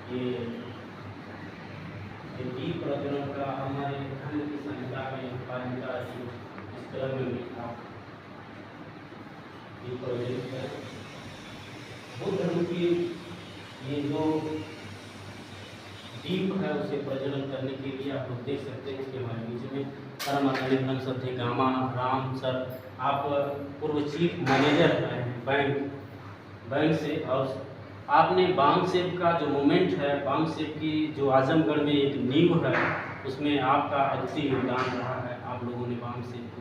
ये दीप प्रज्वलन का हमारे धर्म की संहिता में पालिका इस क्रम में आप दीप प्रज्वलित करें। बुद्ध धर्म की ये जो दीप है उसे प्रज्वलन करने के लिए आप लोग देख सकते हैं कि हमारे बीच में परम आदरणीय परम श्रद्धेय गामा राम सर, आप पूर्व चीफ मैनेजर हैं बैंक से, और आपने बांग सेब का जो मूवमेंट है, बांग सेब की जो आजमगढ़ में एक नींव है, उसमें आपका अद्वितीय योगदान रहा है। आप लोगों ने बांग सेब को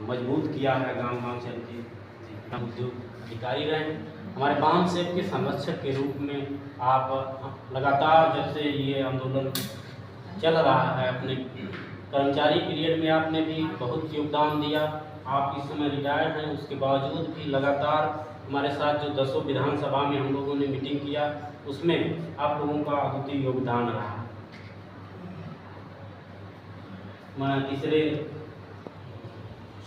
मजबूत किया है, गांव गांव चल के हम उद्योग अधिकारी रहे हैं। हमारे बांग सेब के संरक्षक के रूप में आप लगातार जब से ये आंदोलन चल रहा है, अपने कर्मचारी पीरियड में आपने भी बहुत योगदान दिया। आप इस समय रिटायर्ड हैं, उसके बावजूद भी लगातार हमारे साथ जो 10 विधानसभा में हम लोगों ने मीटिंग किया, उसमें आप लोगों का अद्वितीय योगदान रहा। मैं तीसरे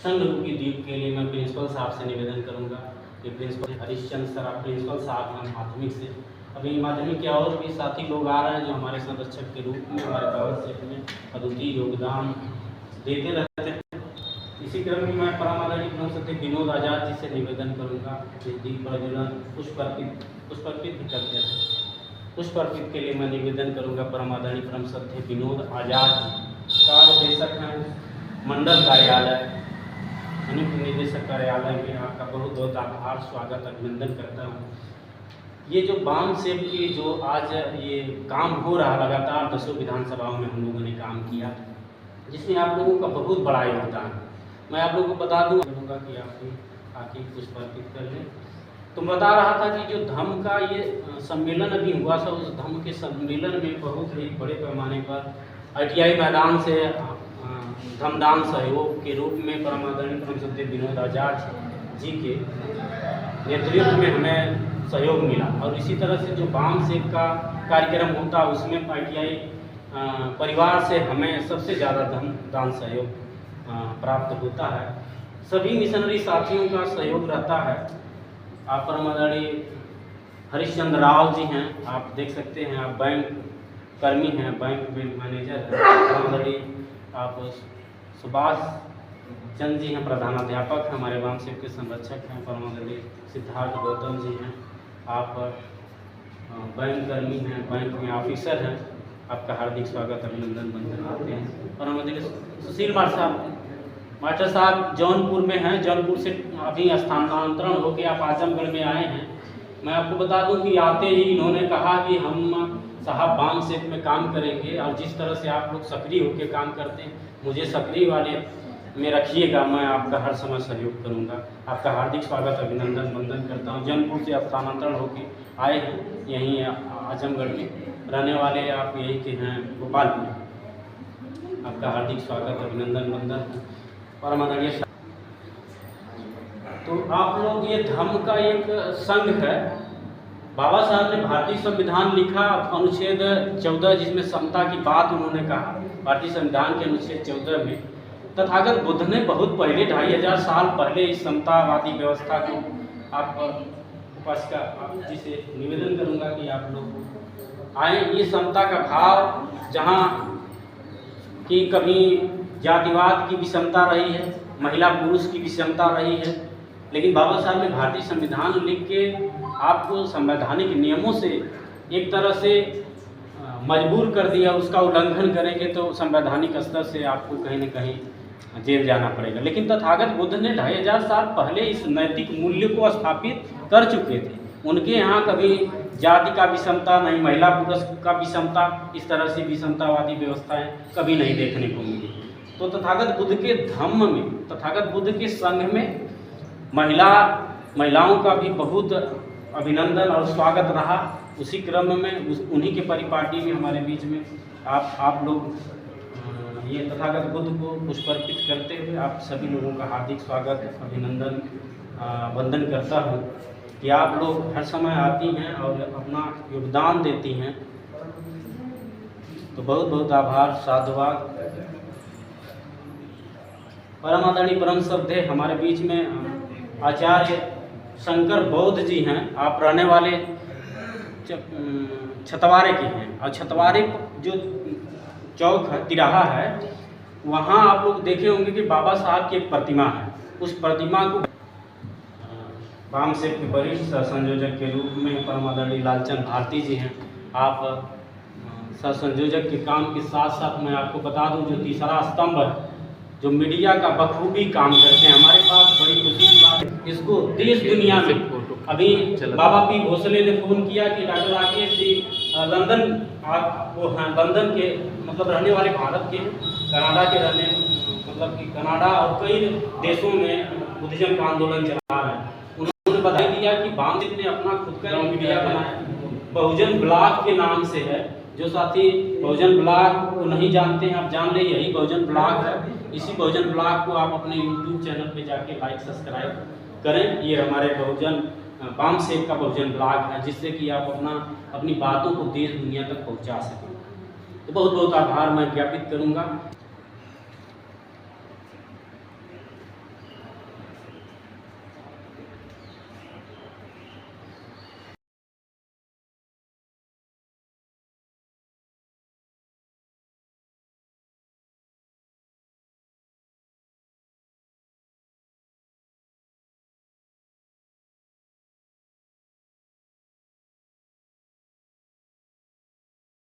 संघ रूपी दीप के लिए मैं प्रिंसिपल साहब से निवेदन करूंगा कि प्रिंसिपल हरिश्चंद्र सर, आप प्रिंसिपल साहब हैं माध्यमिक से, अभी माध्यमिक के और भी साथी लोग आ रहे हैं जो हमारे संरक्षक के रूप में हमारे पावर में अद्वितीय योगदान देते रहते हैं। इसी क्रम में मैं परम आदरणीय परम श्रद्धेय विनोद आजाद जी से निवेदन करूंगा कि दीप प्रज्वलन पुष्प अर्पित भी करते हैं। पुष्प अर्पित के लिए मैं निवेदन करूंगा परम आदरणीय परम श्रद्धेय विनोद आजाद जी, कार्यदेशक हैं मंडल कार्यालय, निदेशक कार्यालय में आपका बहुत बहुत आभार, स्वागत, अभिनंदन करता हूँ। ये जो बांग सेब की जो आज ये काम हो रहा, लगातार 10 विधानसभाओं में हम लोगों ने काम किया, जिसमें आप लोगों का बहुत बड़ा योगदान है। मैं आप लोगों को बता दूँगा कि आप भी आके पुष्प अर्पित कर लें। तो बता रहा था कि जो धम्म का ये सम्मेलन अभी हुआ था, उस धम्म के सम्मेलन में बहुत ही बड़े पैमाने पर ITI मैदान से धमदान सहयोग के रूप में परम आदरणीय परम श्रद्धेय विनोद आजाद जी के नेतृत्व में हमें सहयोग मिला। और इसी तरह से जो बांग सेब का कार्यक्रम होता, उसमें ITI परिवार से हमें सबसे ज़्यादा दान सहयोग प्राप्त होता है। सभी मिशनरी साथियों का सहयोग रहता है। आप परम आदरणीय हरिश्चंद्र राव जी हैं, आप देख सकते हैं, आप बैंक कर्मी हैं, बैंक में मैनेजर हैं। परम आदरणीय आप सुभाष चंद्र जी हैं, प्रधानाध्यापक हैं, हमारे बांग सेब के संरक्षक हैं। परम आदरणीय सिद्धार्थ गौतम जी हैं, आप बैंक कर्मी हैं, बैंक में ऑफिसर हैं। आपका हार्दिक स्वागत, अभिनंदन, वंदन करते हैं। परम आदरणीय सुशील मास्टर साहब जौनपुर में हैं, जौनपुर से अभी स्थानांतरण होकर आप आजमगढ़ में आए हैं। मैं आपको बता दूं कि आते ही इन्होंने कहा कि हम साहब बांग सेब में काम करेंगे, और जिस तरह से आप लोग सक्रिय होकर काम करते हैं, मुझे सक्रिय वाले में रखिएगा, मैं आपका हर समय सहयोग करूंगा। आपका हार्दिक स्वागत, अभिनंदन, वंदन करता हूं। जौनपुर से स्थानांतरण होकर आए हैं, यहीं आजमगढ़ में रहने वाले आप यही के हैं, गोपालपुर। आपका हार्दिक स्वागत, अभिनंदन, वंदन। परम आदरणीय, तो आप लोग, ये धम्म का एक संघ है। बाबा साहब ने भारतीय संविधान लिखा, अनुच्छेद 14, जिसमें समता की बात उन्होंने कहा। भारतीय संविधान के अनुच्छेद 14 में तथागत बुद्ध ने बहुत पहले 2500 साल पहले इस समतावादी व्यवस्था को, आप उपासक जी से निवेदन करूंगा कि आप लोग आए। ये समता का भाव, जहाँ की कभी जातिवाद की विषमता रही है, महिला पुरुष की विषमता रही है, लेकिन बाबा साहब ने भारतीय संविधान लिख के आपको संवैधानिक नियमों से एक तरह से मजबूर कर दिया। उसका उल्लंघन करेंगे तो संवैधानिक स्तर से आपको कहीं न कहीं जेल जाना पड़ेगा। लेकिन तथागत बुद्ध ने 2500 साल पहले इस नैतिक मूल्य को स्थापित कर चुके थे। उनके यहाँ कभी जाति का विषमता नहीं, महिला पुरुष का विषमता, इस तरह से विषमतावादी व्यवस्थाएं कभी नहीं देखने को मिली। तो तथागत बुद्ध के धम्म में, तथागत बुद्ध के संघ में महिलाओं का भी बहुत अभिनंदन और स्वागत रहा। उसी क्रम में उन्हीं के परिपाटी में हमारे बीच में आप लोग ये तथागत बुद्ध को पुष्प अर्पित करते हुए आप सभी लोगों का हार्दिक स्वागत, अभिनंदन, वंदन करता हूँ कि आप लोग हर समय आती हैं और अपना योगदान देती हैं। तो बहुत बहुत आभार, साधुवाद। परम आदरणीय परम श्रद्धेय हमारे बीच में आचार्य शंकर बौद्ध जी हैं। आप रहने वाले छतवारे के हैं, और छतवारे जो चौक है, तिराहा है, वहाँ आप लोग देखे होंगे कि बाबा साहब की एक प्रतिमा है। उस प्रतिमा को वाम सेव के वरिष्ठ सह संयोजक के रूप में परम आदरणीय लालचंद भारती जी हैं। आप सह संयोजक के काम के साथ साथ मैं आपको बता दूं, जो तीसरा स्तंभ है, जो मीडिया का बखूबी काम करते हैं, हमारे पास बड़ी खुशी की बात है। इसको देश दुनिया में अभी बाबा पी भोसले ने फ़ोन किया कि डॉक्टर राकेश जी लंदन, आप वो हैं लंदन के मतलब रहने वाले, भारत के, कनाडा के रहने, मतलब कि कनाडा और कई देशों में बुद्धिज्म का आंदोलन चला रहे हैं। उन्होंने बता दिया कि वामदेव ने अपना खुद का मीडिया बनाया, बहुजन ब्लॉग के नाम से है। जो साथी बहुजन ब्लॉग को नहीं जानते हैं, आप जान ले, यही बहुजन ब्लॉग है। इसी बहुजन ब्लॉग को आप अपने यूट्यूब चैनल पे जाके लाइक सब्सक्राइब करें। ये हमारे बहुजन वाम सेव का बहुजन ब्लॉग है, जिससे कि आप अपनी बातों को देश दुनिया तक पहुंचा सकें। तो बहुत बहुत आभार मैं ज्ञापित करूंगा।